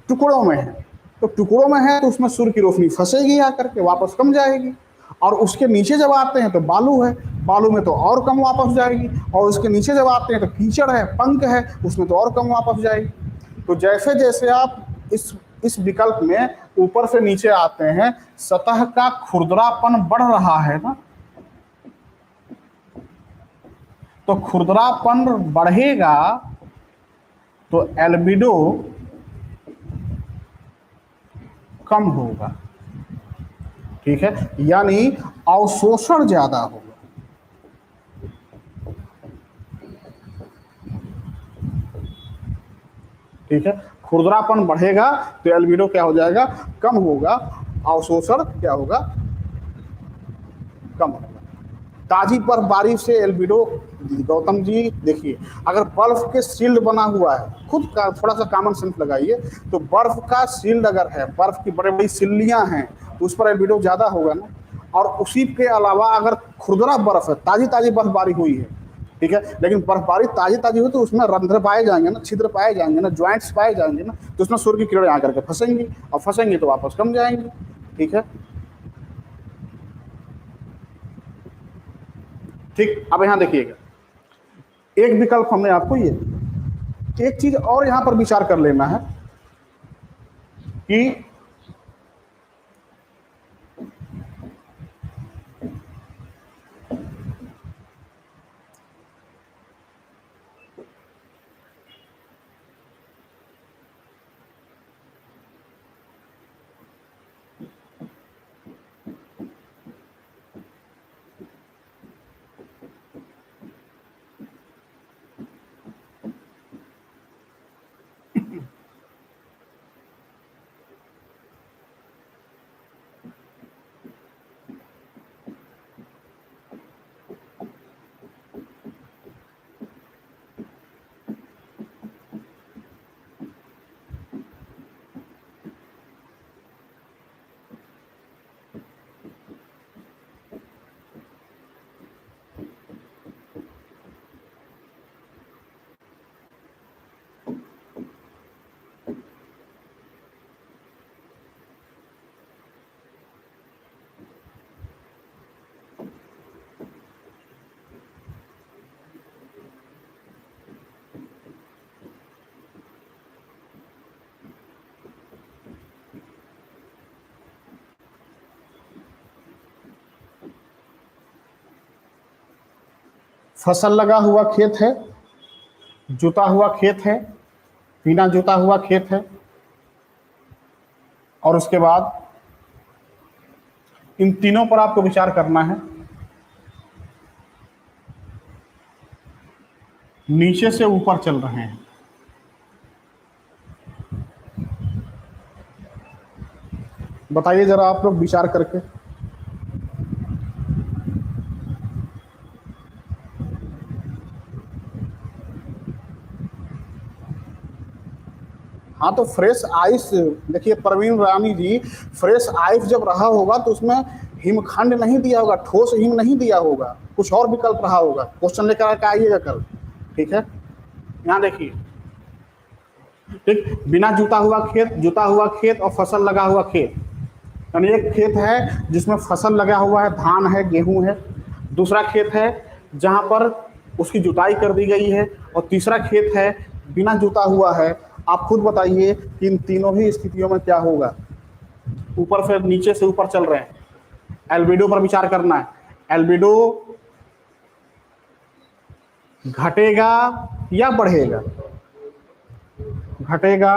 टुकड़ों में है। तो टुकड़ों में है तो उसमें सूर्य की रोशनी फंसेगी आकर के, वापस कम जाएगी। और उसके नीचे जब आते हैं तो बालू है, बालू में तो और कम वापस जाएगी। और उसके नीचे जब आते हैं तो कीचड़ है, पंख है, उसमें तो और कम वापस जाएगी। तो जैसे जैसे आप इस विकल्प में ऊपर से नीचे आते हैं, सतह का खुरदरापन बढ़ रहा है ना, तो खुरदरापन बढ़ेगा तो एल्बिडो कम होगा, ठीक है, यानी अवशोषण ज्यादा होगा। ठीक है, खुरदरापन बढ़ेगा तो एल्बिडो क्या हो जाएगा, कम होगा, अवशोषण क्या होगा, कम होगा। ताजी बर्फबारी से एल्बिडो, गौतम जी देखिए, अगर बर्फ के शील्ड बना हुआ है, खुद का थोड़ा सा कॉमन सेंस लगाइए, तो बर्फ का शील्ड अगर है, बर्फ की बड़ी बड़ी सिल्लियां हैं, तो उस पर एल्बिडो ज्यादा होगा ना। और उसी के अलावा अगर खुरदरा बर्फ है, ताजी ताजी बर्फबारी हुई है, ठीक है, लेकिन बर्फबारी ताजी ताजी हुई तो उसमें रंध्र पाए जाएंगे ना, छिद्र पाए जाएंगे ना, ज्वाइंट्स पाए जाएंगे ना, तो उसमें सूर्य की किरणें आकर के फंसेंगी, और फंसेंगी तो वापस कम जाएंगी। ठीक है, ठीक। अब यहां देखिएगा, एक विकल्प हमने आपको ये, एक चीज और यहां पर विचार कर लेना है कि फसल लगा हुआ खेत है, जुता हुआ खेत है, बिना जुता हुआ खेत है, और उसके बाद इन तीनों पर आपको विचार करना है। नीचे से ऊपर चल रहे हैं, बताइए जरा आप लोग विचार करके। हाँ, तो फ्रेश आइस, देखिए प्रवीण रानी जी, फ्रेश आइस जब रहा होगा तो उसमें हिमखंड नहीं दिया होगा, ठोस हिम नहीं दिया होगा, कुछ और विकल्प रहा होगा। क्वेश्चन लेकर के आइएगा कल, ठीक है। यहाँ देखिए, ठीक, बिना जुता हुआ खेत, जुता हुआ खेत और फसल लगा हुआ खेत, यानी एक खेत है जिसमें फसल लगा हुआ है, धान है, गेहूं है, दूसरा खेत है जहां पर उसकी जुताई कर दी गई है, और तीसरा खेत है बिना जुता हुआ है। आप खुद बताइए कि इन तीनों ही स्थितियों में क्या होगा। ऊपर से नीचे से ऊपर चल रहे हैं, एल्बिडो पर विचार करना है। एल्बिडो घटेगा या बढ़ेगा? घटेगा।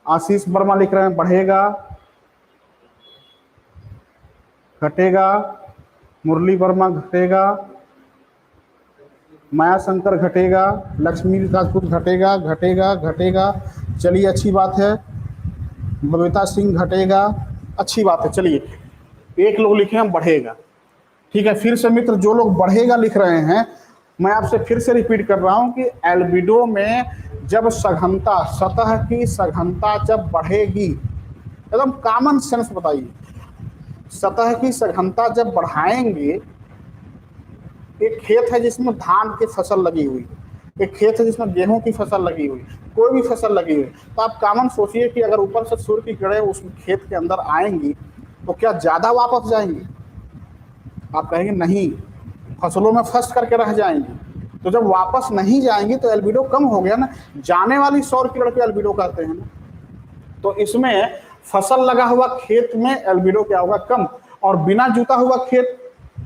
आशीष वर्मा लिख रहे हैं बढ़ेगा, घटेगा। मुरली वर्मा घटेगा, माया शंकर घटेगा, लक्ष्मी राजपूत घटेगा, घटेगा, घटेगा। चलिए अच्छी बात है। बबीता सिंह घटेगा, अच्छी बात है। चलिए एक लोग लिखे हैं बढ़ेगा, ठीक है। फिर से मित्र जो लोग बढ़ेगा लिख रहे हैं, मैं आपसे फिर से रिपीट कर रहा हूं कि एल्बिडो में जब सघनता, सतह की सघनता जब बढ़ेगी, एकदम कॉमन सेंस बताइए, सतह की सघनता जब बढ़ाएंगे, एक खेत है जिसमें धान की फसल लगी हुई, एक खेत है जिसमें गेहूं की फसल लगी हुई, कोई भी फसल लगी हुई, तो आप कॉमन सोचिए कि अगर ऊपर से सूर्य की किरणें उस खेत के अंदर आएंगी तो क्या ज्यादा वापस जाएंगी? आप कहेंगे नहीं, फसलों में फंस करके रह जाएंगी। तो जब वापस नहीं जाएंगी तो एल्बिडो कम हो गया ना, जाने वाली सौर किरण को एल्बिडो कहते हैं ना। तो इसमें फसल लगा हुआ खेत में एल्बिडो क्या होगा, कम। और बिना जुता हुआ खेत,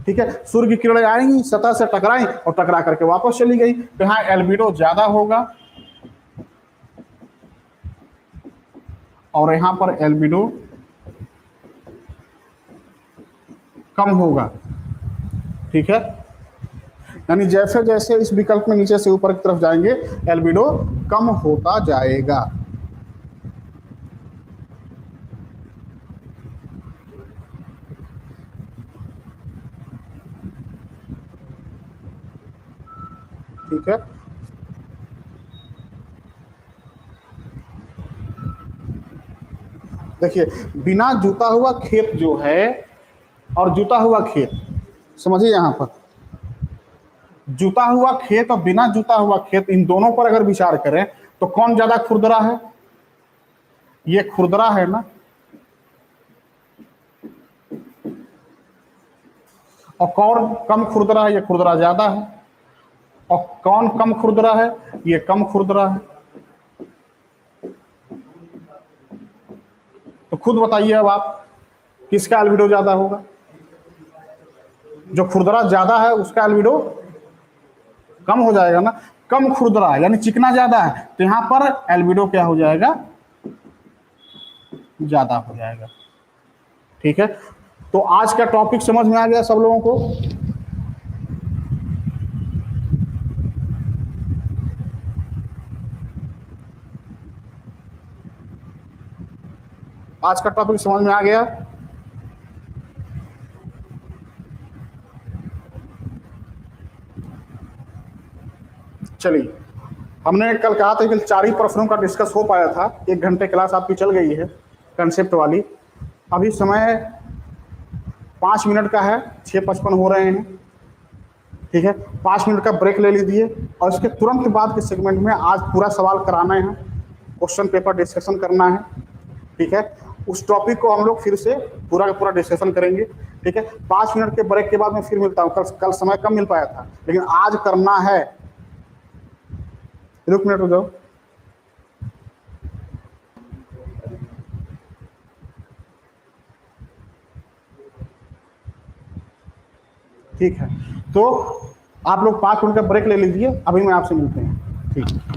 ठीक है, सूर्य की किरणें आएंगी, सतह से टकराई और टकरा करके वापस चली गई, तो यहाँ एल्बिडो ज्यादा होगा। और यहाँ पर एल्बिडो कम होगा। ठीक है, यानी जैसे जैसे इस विकल्प में नीचे से ऊपर की तरफ जाएंगे एल्बिडो कम होता जाएगा। ठीक है, देखिए बिना जूता हुआ खेत जो है और जूता हुआ खेत, समझिए यहां पर जूता हुआ खेत और बिना जूता हुआ खेत, इन दोनों पर अगर विचार करें तो कौन ज्यादा खुरदरा है? ये खुरदरा है ना, और कौन कम खुरदरा है? ये खुरदरा ज्यादा है। और कौन कम खुरदरा है? ये कम खुरदरा है। तो खुद बताइए अब आप, किसका एल्बिडो ज्यादा होगा? जो खुरदरा ज्यादा है उसका एल्बिडो कम हो जाएगा ना। कम खुरदरा यानी चिकना ज्यादा है, तो यहां पर एल्बिडो क्या हो जाएगा? ज्यादा हो जाएगा। ठीक है, तो आज का टॉपिक समझ में आ गया सब लोगों को? आज का टॉपिक समझ में आ गया? चलिए, हमने कल कहा था कि 4 ही प्रश्नों का डिस्कस हो पाया था। 1 घंटे क्लास आपकी चल गई है कंसेप्ट वाली। अभी समय 5 मिनट का है, 6:55 हो रहे हैं। ठीक है, 5 मिनट का ब्रेक ले लीजिए और इसके तुरंत बाद के सेगमेंट में आज पूरा सवाल कराना है, क्वेश्चन पेपर डिस्कशन करना है। ठीक है, उस टॉपिक को हम लोग फिर से पूरा का पूरा डिस्कशन करेंगे। ठीक है, 5 मिनट के ब्रेक के बाद मैं फिर मिलता हूँ। कल समय कम मिल पाया था, लेकिन आज करना है। रुक मिनट हो जाओ। ठीक है, तो आप लोग 5 मिनट का ब्रेक ले लीजिए, अभी मैं आपसे मिलते हैं। ठीक है।